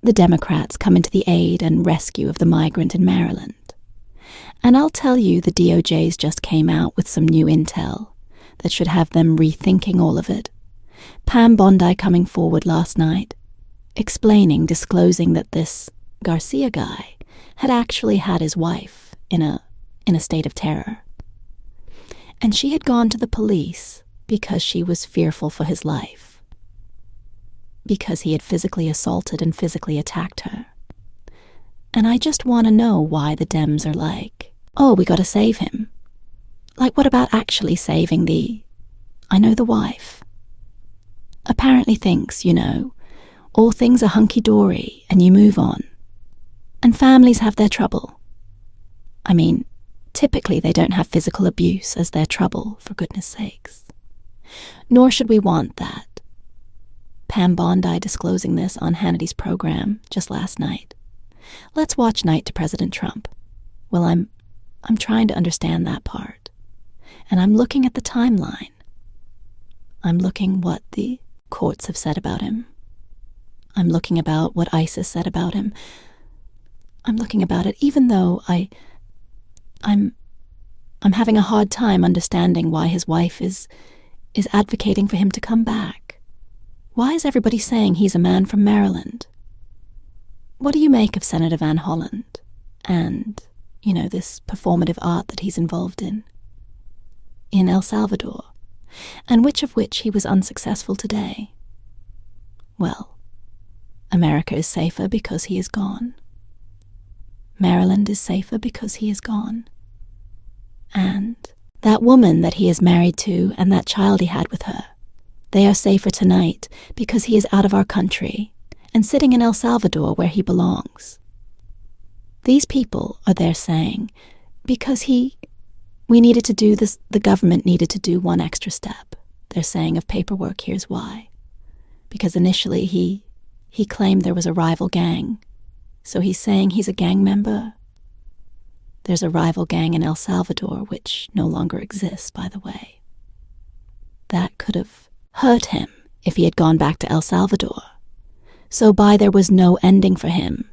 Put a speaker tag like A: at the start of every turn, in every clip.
A: the Democrats coming to the aid and rescue of the migrant in Maryland. And I'll tell you, the DOJ's just came out with some new intel that should have them rethinking all of it. Pam Bondi coming forward last night, disclosing that this Garcia guy had actually had his wife in a state of terror. And she had gone to the police because she was fearful for his life, because he had physically assaulted and physically attacked her. And I just want to know why the Dems are like, oh, we got to save him. Like, what about actually saving the wife? Apparently thinks, all things are hunky-dory and you move on. And families have their trouble. I mean, typically they don't have physical abuse as their trouble, for goodness sakes. Nor should we want that. Pam Bondi disclosing this on Hannity's program just last night. Let's watch Night to President Trump. Well, I'm trying to understand that part. And I'm looking at the timeline. I'm looking what the courts have said about him. I'm looking about what ISIS said about him. I'm looking about it, even though I'm having a hard time understanding why his wife is advocating for him to come back. Why is everybody saying he's a man from Maryland? What do you make of Senator Van Hollen and, this performative art that he's involved in El Salvador, and which he was unsuccessful today? Well, America is safer because he is gone. Maryland is safer because he is gone. And that woman that he is married to and that child he had with her, they are safer tonight because he is out of our country and sitting in El Salvador where he belongs. These people are there saying, because we needed to do this, the government needed to do one extra step. They're saying of paperwork, here's why. Because initially he claimed there was a rival gang. So he's saying he's a gang member. There's a rival gang in El Salvador, which no longer exists, by the way. That could have hurt him if he had gone back to El Salvador. So there was no ending for him.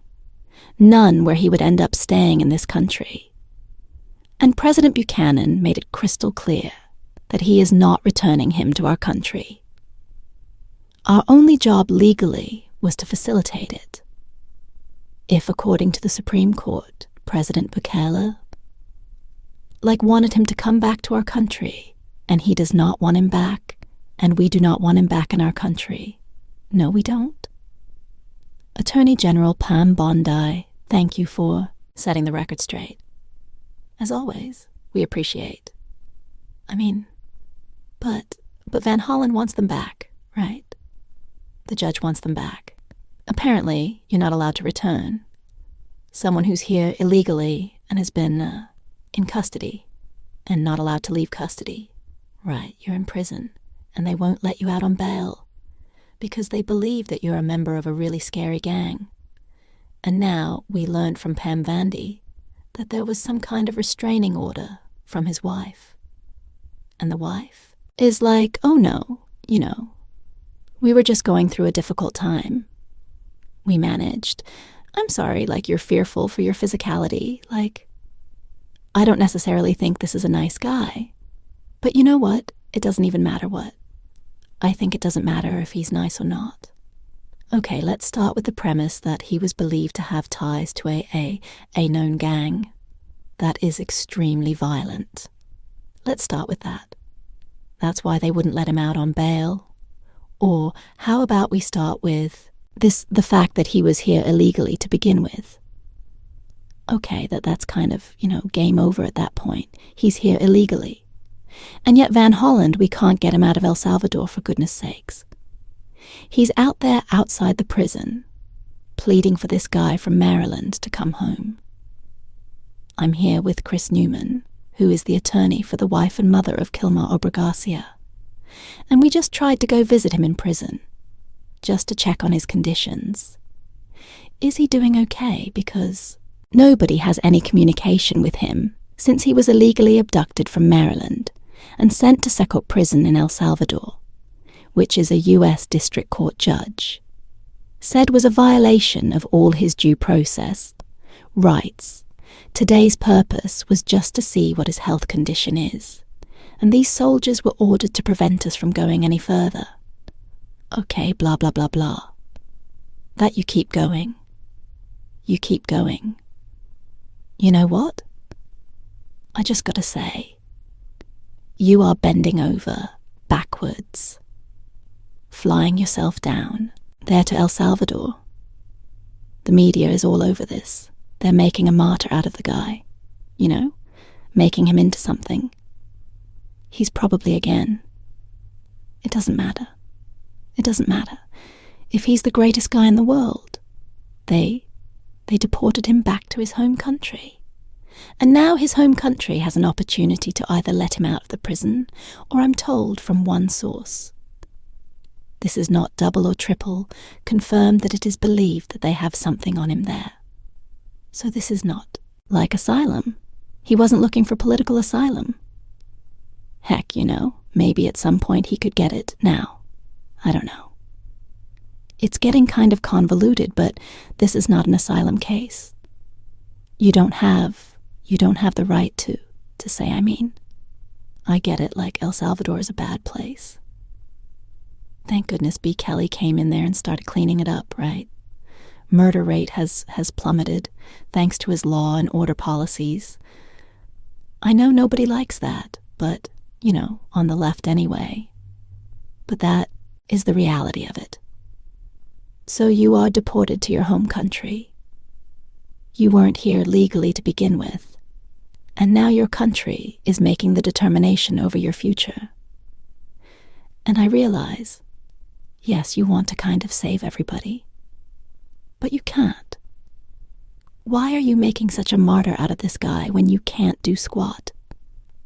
A: None where he would end up staying in this country. And President Buchanan made it crystal clear that he is not returning him to our country. Our only job legally was to facilitate it. If, according to the Supreme Court, President Bukele wanted him to come back to our country, and he does not want him back, and we do not want him back in our country. No, we don't. Attorney General Pam Bondi, thank you for setting the record straight. As always, we appreciate. But Van Hollen wants them back, right? The judge wants them back. Apparently, you're not allowed to return. Someone who's here illegally and has been in custody and not allowed to leave custody. Right, you're in prison, and they won't let you out on bail because they believe that you're a member of a really scary gang. And now we learned from Pam Bondi that there was some kind of restraining order from his wife. And the wife is like, oh no, we were just going through a difficult time. We managed. I'm sorry, you're fearful for your physicality. I don't necessarily think this is a nice guy. But you know what? It doesn't even matter what. I think it doesn't matter if he's nice or not. Okay, let's start with the premise that he was believed to have ties to a known gang that is extremely violent. Let's start with that. That's why they wouldn't let him out on bail. Or how about we start with the fact that he was here illegally to begin with. Okay, that's kind of, game over at that point. He's here illegally. And yet Van Hollen, we can't get him out of El Salvador, for goodness sakes. He's out there outside the prison, pleading for this guy from Maryland to come home. I'm here with Chris Newman, who is the attorney for the wife and mother of Kilmar Obregarcia. And we just tried to go visit him in prison, just to check on his conditions. Is he doing okay? Because nobody has any communication with him since he was illegally abducted from Maryland and sent to Secot Prison in El Salvador, which is a U.S. District Court judge. said was a violation of all his due process rights. Today's purpose was just to see what his health condition is, and these soldiers were ordered to prevent us from going any further. Okay, blah, blah, blah, blah. That you keep going. You keep going. You know what? I just gotta say, you are bending over, backwards, flying yourself down, there to El Salvador. The media is all over this. They're making a martyr out of the guy. You know, making him into something. He's probably again. It doesn't matter. It doesn't matter. If he's the greatest guy in the world, they deported him back to his home country. And now his home country has an opportunity to either let him out of the prison, or I'm told from one source. This is not double or triple, confirmed that it is believed that they have something on him there. So this is not like asylum. He wasn't looking for political asylum. Heck, you know, maybe at some point he could get it now. I don't know. It's getting kind of convoluted, but this is not an asylum case. You don't have the right to say, I mean. I get it, like El Salvador is a bad place. Thank goodness B. Kelly came in there and started cleaning it up, right? Murder rate has plummeted, thanks to his law and order policies. I know nobody likes that, but, you know, on the left anyway. But that is the reality of it. So you are deported to your home country. You weren't here legally to begin with, and now your country is making the determination over your future. And I realize, yes, you want to kind of save everybody, but you can't. Why are you making such a martyr out of this guy when you can't do squat?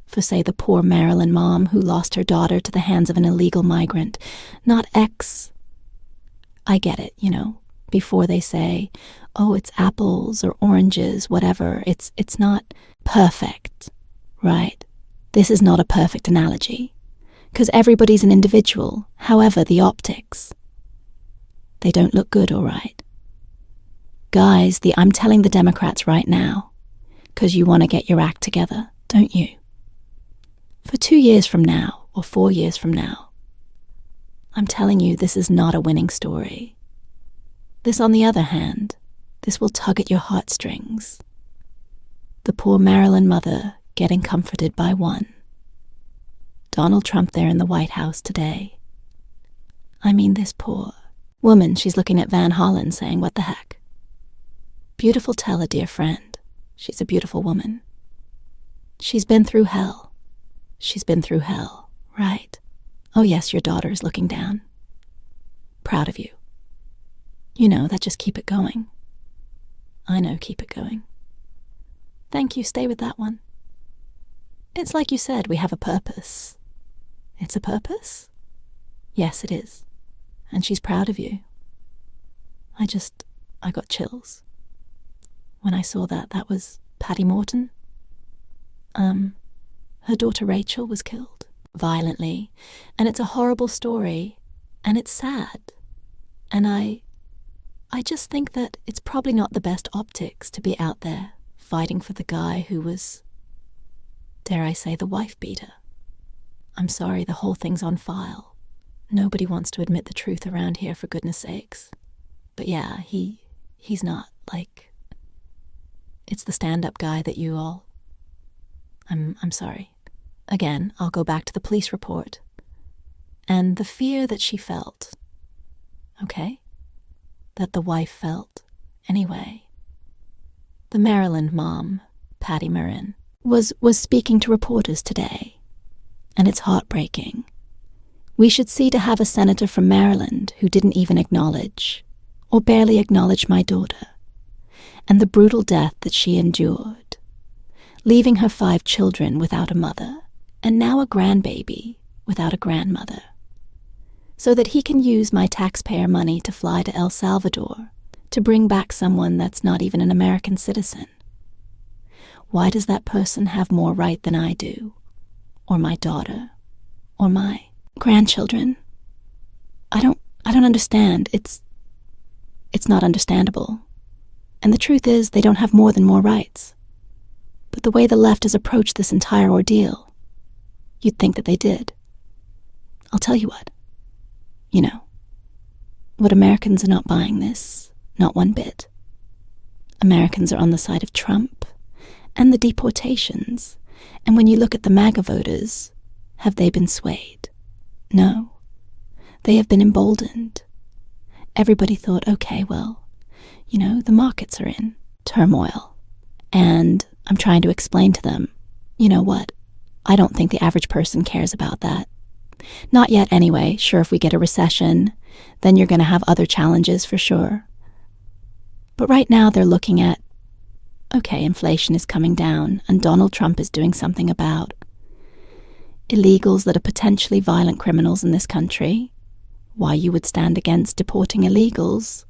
A: For, say, the poor Maryland mom who lost her daughter to the hands of an illegal migrant, not I get it, you know, before they say, oh, it's apples or oranges, whatever. It's not perfect, right? This is not a perfect analogy, because everybody's an individual. However, the optics, they don't look good, all right. Guys, I'm telling the Democrats right now, because you want to get your act together, don't you? For 2 years from now, or 4 years from now, I'm telling you, this is not a winning story. This, on the other hand, this will tug at your heartstrings. The poor Maryland mother getting comforted by one. Donald Trump there in the White House today. I mean, this poor woman, she's looking at Van Hollen saying, what the heck? Beautiful teller, dear friend. She's a beautiful woman. She's been through hell. She's been through hell, right? Oh yes, your daughter is looking down. Proud of you. You know, that just keep it going. I know, keep it going. Thank you, stay with that one. It's like you said, we have a purpose. It's a purpose? Yes, it is. And she's proud of you. I got chills. When I saw that was Patty Morton. Her daughter Rachel was killed violently, and it's a horrible story, and it's sad. And I just think that it's probably not the best optics to be out there fighting for the guy who was, dare I say, the wife beater. I'm sorry, the whole thing's on file. Nobody wants to admit the truth around here, for goodness sakes. But yeah, he's not, like, it's the stand-up guy that you all... I'm sorry. Again, I'll go back to the police report. And the fear that she felt, okay? That the wife felt, anyway. The Maryland mom, Patty Marin, was speaking to reporters today, and it's heartbreaking. We should see to have a senator from Maryland who didn't even acknowledge, or barely acknowledge, my daughter, and the brutal death that she endured, leaving her 5 children without a mother, and now a grandbaby without a grandmother, so that he can use my taxpayer money to fly to El Salvador to bring back someone that's not even an American citizen. Why does that person have more right than I do, or my daughter, or my grandchildren? I don't understand. It's not understandable. And the truth is, they don't have more than more rights. But the way the left has approached this entire ordeal, you'd think that they did. I'll tell you what. What Americans are not buying this, not one bit. Americans are on the side of Trump and the deportations. And when you look at the MAGA voters, have they been swayed? No. They have been emboldened. Everybody thought, okay, well, the markets are in turmoil. And I'm trying to explain to them, you know what? I don't think the average person cares about that. Not yet anyway. Sure, if we get a recession, then you're going to have other challenges for sure. But right now they're looking at, okay, inflation is coming down and Donald Trump is doing something about illegals that are potentially violent criminals in this country. Why you would stand against deporting illegals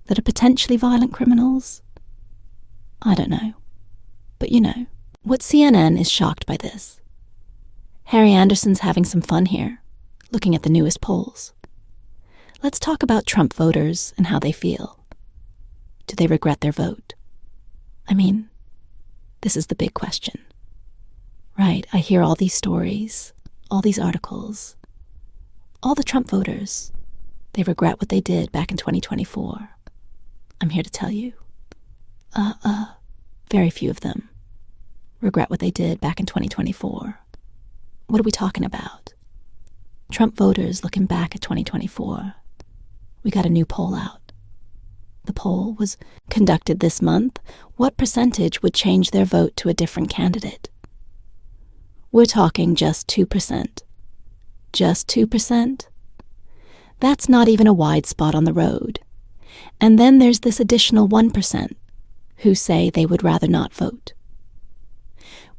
A: that are potentially violent criminals? I don't know. But what CNN is shocked by this. Harry Anderson's having some fun here, looking at the newest polls. Let's talk about Trump voters and how they feel. Do they regret their vote? I mean, this is the big question. Right, I hear all these stories, all these articles. All the Trump voters, they regret what they did back in 2024. I'm here to tell you. Very few of them regret what they did back in 2024. What are we talking about? Trump voters looking back at 2024. We got a new poll out. The poll was conducted this month. What percentage would change their vote to a different candidate? We're talking just 2%. Just 2%? That's not even a wide spot on the road. And then there's this additional 1% who say they would rather not vote.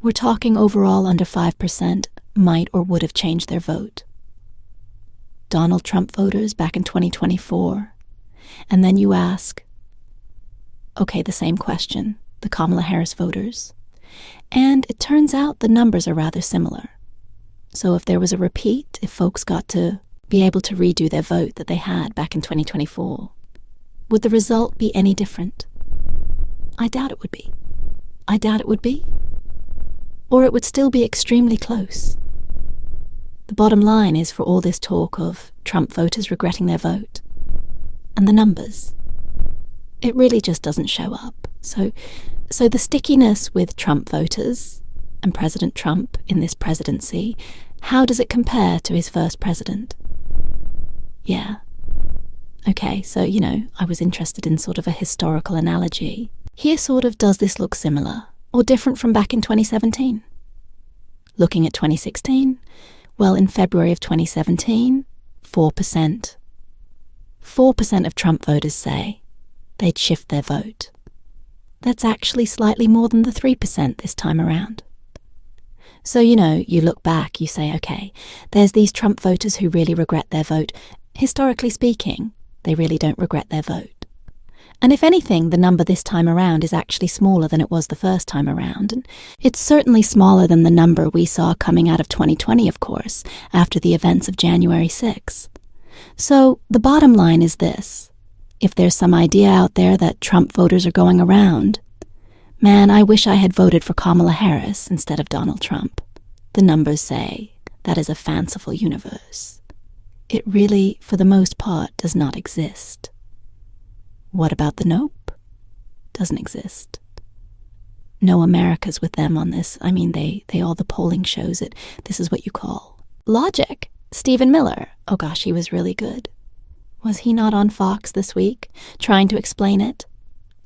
A: We're talking overall under 5% might or would have changed their vote. Donald Trump voters back in 2024. And then you ask, okay, the same question, the Kamala Harris voters. And it turns out the numbers are rather similar. So if there was a repeat, if folks got to be able to redo their vote that they had back in 2024, would the result be any different? I doubt it would be. I doubt it would be. Or it would still be extremely close. The bottom line is, for all this talk of Trump voters regretting their vote, and the numbers, it really just doesn't show up. So the stickiness with Trump voters and President Trump in this presidency, how does it compare to his first president? Yeah. Okay, so, I was interested in sort of a historical analogy. Here sort of does this look similar or different from back in 2017? Looking at 2016, well, in February of 2017, 4%. 4% of Trump voters say they'd shift their vote. That's actually slightly more than the 3% this time around. So, you look back, you say, okay, there's these Trump voters who really regret their vote. Historically speaking, they really don't regret their vote. And if anything, the number this time around is actually smaller than it was the first time around. And it's certainly smaller than the number we saw coming out of 2020, of course, after the events of January 6th. So the bottom line is this. If there's some idea out there that Trump voters are going around, man, I wish I had voted for Kamala Harris instead of Donald Trump. The numbers say that is a fanciful universe. It really, for the most part, does not exist. What about the nope? Doesn't exist. No America's with them on this. I mean, they all, the polling shows it. This is what you call logic. Stephen Miller. Oh gosh, he was really good. Was he not on Fox this week, trying to explain it?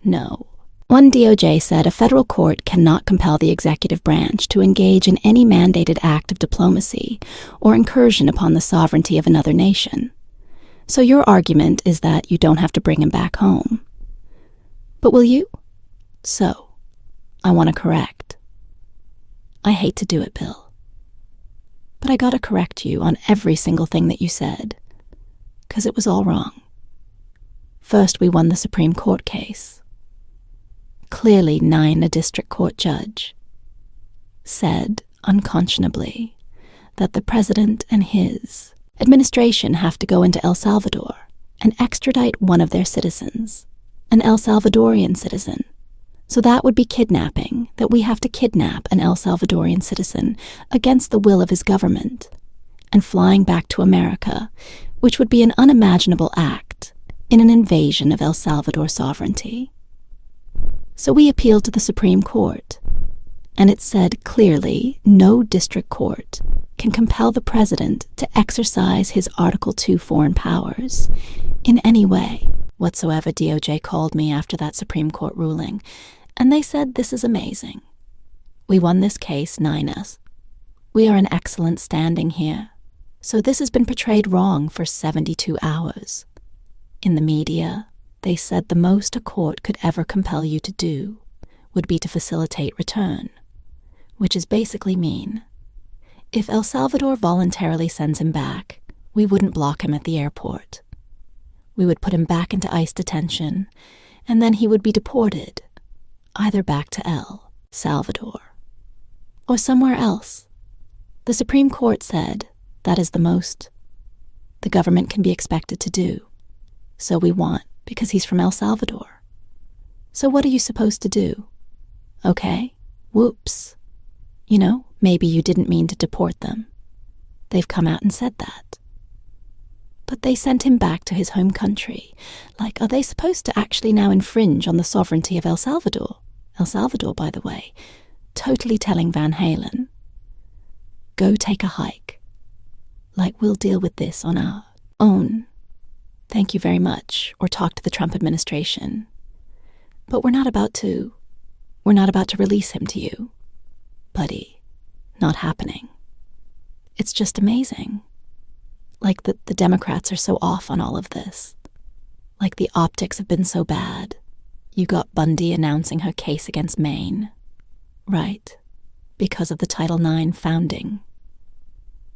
A: No. One DOJ said a federal court cannot compel the executive branch to engage in any mandated act of diplomacy or incursion upon the sovereignty of another nation. So your argument is that you don't have to bring him back home. But will you? So, I want to correct. I hate to do it, Bill. But I gotta correct you on every single thing that you said, 'cause it was all wrong. First, we won the Supreme Court case. Clearly, a district court judge said, unconscionably, that the president and his administration have to go into El Salvador and extradite one of their citizens, an El Salvadorian citizen. So that would be kidnapping, that we have to kidnap an El Salvadorian citizen against the will of his government, and flying back to America, which would be an unimaginable act in an invasion of El Salvador sovereignty. So we appealed to the Supreme Court, and it said clearly no district court can compel the president to exercise his Article 2 foreign powers in any way whatsoever. DOJ called me after that Supreme Court ruling, and they said this is amazing. We won this case 9-0. We are in excellent standing here. So this has been portrayed wrong for 72 hours. In the media, they said the most a court could ever compel you to do would be to facilitate return, which is basically mean. If El Salvador voluntarily sends him back, we wouldn't block him at the airport. We would put him back into ICE detention, and then he would be deported, either back to El Salvador or somewhere else. The Supreme Court said that is the most the government can be expected to do. So we want, because he's from El Salvador. So what are you supposed to do? Okay, whoops. Maybe you didn't mean to deport them. They've come out and said that. But they sent him back to his home country. Are they supposed to actually now infringe on the sovereignty of El Salvador? El Salvador, by the way, totally telling Van Hollen, go take a hike. We'll deal with this on our own. Thank you very much. Or talk to the Trump administration. But we're not about to release him to you. Buddy, not happening. It's just amazing. The Democrats are so off on all of this. The optics have been so bad. You got Bondi announcing her case against Maine. Right. Because of the Title IX founding.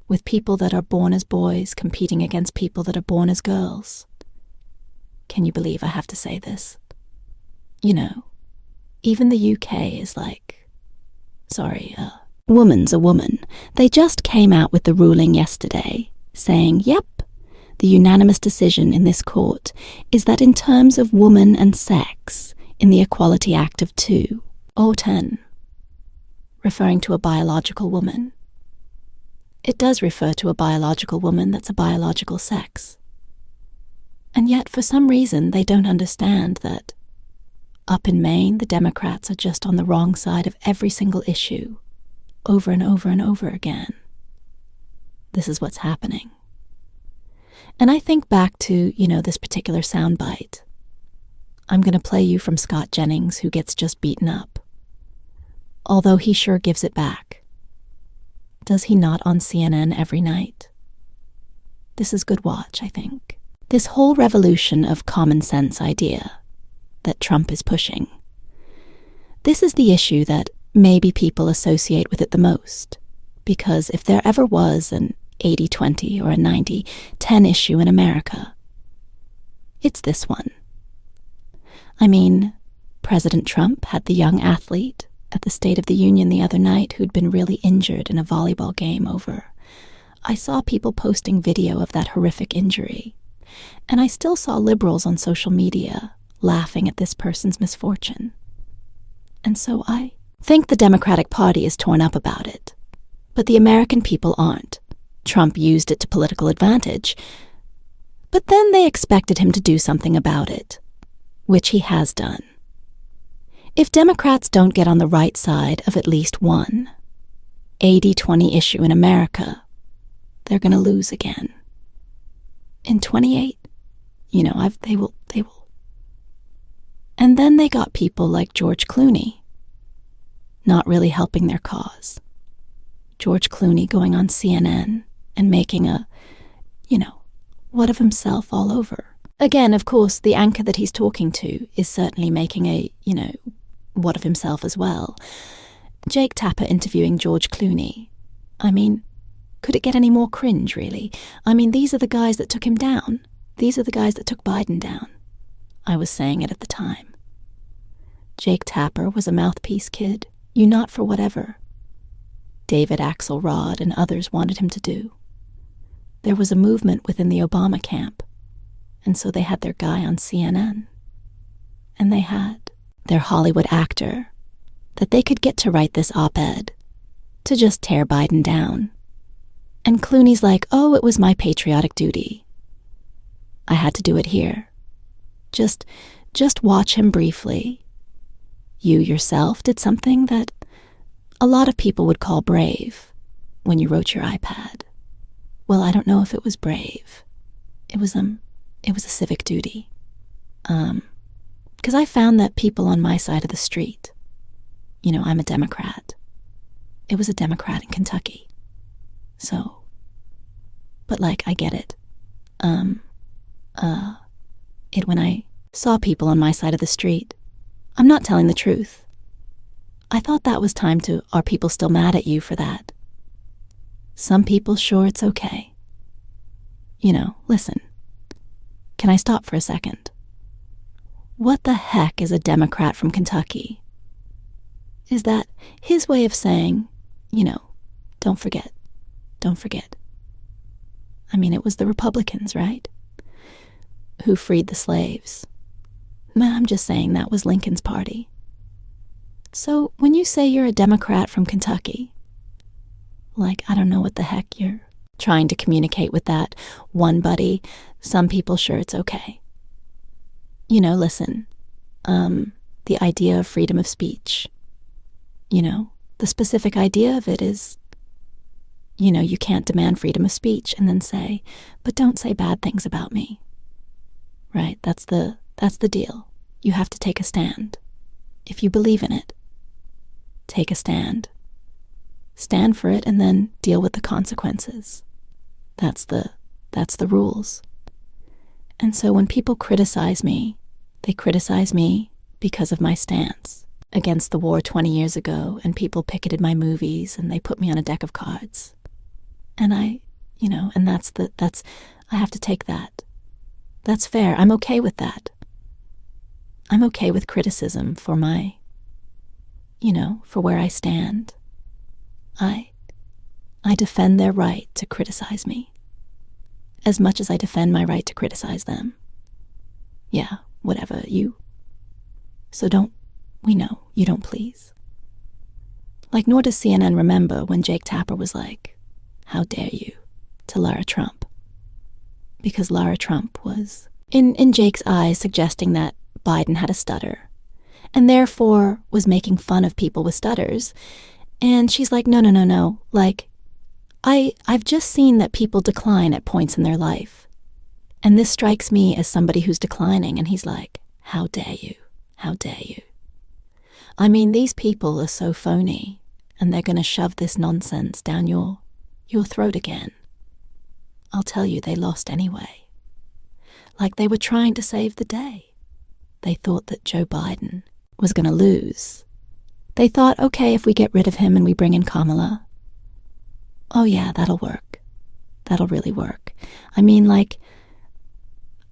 A: With people that are born as boys competing against people that are born as girls. Can you believe I have to say this? Even the UK is woman's a woman. They just came out with the ruling yesterday, saying, yep, the unanimous decision in this court is that in terms of woman and sex in the Equality Act of 2010, referring to a biological woman, it does refer to a biological woman that's a biological sex. And yet, for some reason, they don't understand that up in Maine, the Democrats are just on the wrong side of every single issue, over and over and over again. This is what's happening. And I think back to, this particular soundbite. I'm going to play you from Scott Jennings, who gets just beaten up. Although he sure gives it back. Does he not on CNN every night? This is good watch, I think. This whole revolution of common sense idea that Trump is pushing. This is the issue that maybe people associate with it the most. Because if there ever was an 80-20 or a 90-10 issue in America, it's this one. President Trump had the young athlete at the State of the Union the other night who'd been really injured in a volleyball game over. I saw people posting video of that horrific injury, and I still saw liberals on social media laughing at this person's misfortune. And so I think the Democratic Party is torn up about it. But the American people aren't. Trump used it to political advantage. But then they expected him to do something about it, which he has done. If Democrats don't get on the right side of at least one 80-20 issue in America, they're going to lose again. In 28, they will. And then they got people like George Clooney not really helping their cause. George Clooney going on CNN and making a, what of himself all over. Again, of course, the anchor that he's talking to is certainly making a, what of himself as well. Jake Tapper interviewing George Clooney. Could it get any more cringe, really? These are the guys that took him down. These are the guys that took Biden down. I was saying it at the time. Jake Tapper was a mouthpiece kid, you not for whatever David Axelrod and others wanted him to do. There was a movement within the Obama camp, And so they had their guy on CNN. And they had their Hollywood actor that they could get to write this op-ed to just tear Biden down. And Clooney's like, oh, it was my patriotic duty. I had to do it here. Just watch him briefly. You yourself did something that a lot of people would call brave when you wrote your iPad. Well, I don't know if it was brave. It was a civic duty. Because I found that people on my side of the street, I'm a Democrat. It was a Democrat in Kentucky. So, but I get it. When I saw people on my side of the street, I'm not telling the truth. I thought that was time to, are people still mad at you for that? Some people, sure, it's okay. Listen, can I stop for a second? What the heck is a Democrat from Kentucky? Is that his way of saying, don't forget. I mean, it was the Republicans, right? Who freed the slaves. I'm just saying that was Lincoln's party. So when you say you're a Democrat from Kentucky, I don't know what the heck you're trying to communicate with that one buddy. Some people, sure, it's okay. Listen, the idea of freedom of speech, the specific idea of it is, you can't demand freedom of speech and then say, but don't say bad things about me. Right? That's the deal. You have to take a stand. If you believe in it, take a stand. Stand for it and then deal with the consequences. That's the rules. And so when people criticize me, they criticize me because of my stance against the war 20 years ago, and people picketed my movies and they put me on a deck of cards. And I have to take that. That's fair. I'm okay with that. I'm okay with criticism for my, for where I stand. I defend their right to criticize me as much as I defend my right to criticize them. Yeah, whatever, So we know, you don't please. Nor does CNN remember when Jake Tapper was like, how dare you, to Lara Trump. Because Lara Trump was, in Jake's eyes, suggesting that Biden had a stutter, and therefore was making fun of people with stutters. And she's like, no. I've just seen that people decline at points in their life. And this strikes me as somebody who's declining. And he's like, how dare you? How dare you? I mean, these people are so phony, and they're going to shove this nonsense down your throat again. I'll tell you, they lost anyway. They were trying to save the day. They thought that Joe Biden was going to lose. They thought, okay, if we get rid of him and we bring in Kamala, oh yeah, that'll work. That'll really work. I mean, I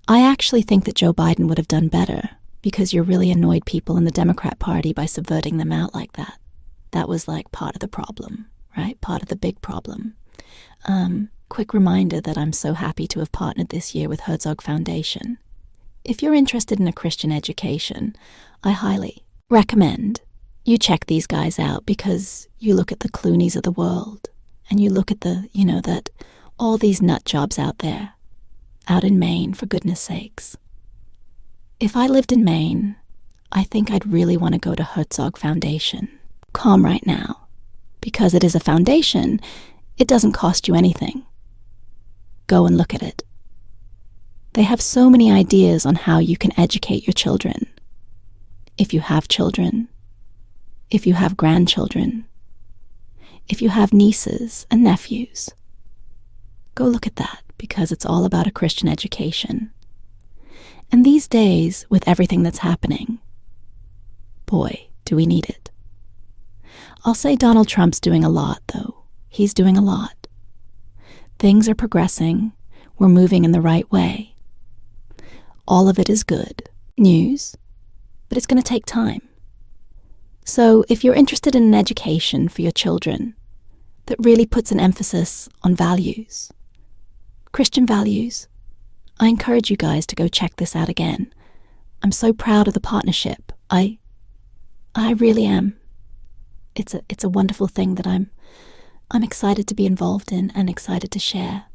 A: actually think that Joe Biden would have done better because you really annoyed people in the Democrat Party by subverting them out like that. That was part of the problem, right? Part of the big problem. Quick reminder that I'm so happy to have partnered this year with Herzog Foundation. If you're interested in a Christian education, I highly recommend you check these guys out, because you look at the Clooneys of the world and you look at that all these nut jobs out there, out in Maine, for goodness sakes. If I lived in Maine, I think I'd really want to go to Herzog Foundation. Calm right now, because it is a foundation. It doesn't cost you anything. Go and look at it. They have so many ideas on how you can educate your children. If you have children, if you have grandchildren, if you have nieces and nephews, go look at that, because it's all about a Christian education. And these days, with everything that's happening, boy, do we need it. I'll say Donald Trump's doing a lot, though. He's doing a lot. Things are progressing. We're moving in the right way. All of it is good news, but it's going to take time. So if you're interested in an education for your children that really puts an emphasis on values, Christian values, I encourage you guys to go check this out again. I'm so proud of the partnership. I really am. It's a wonderful thing that I'm excited to be involved in and excited to share.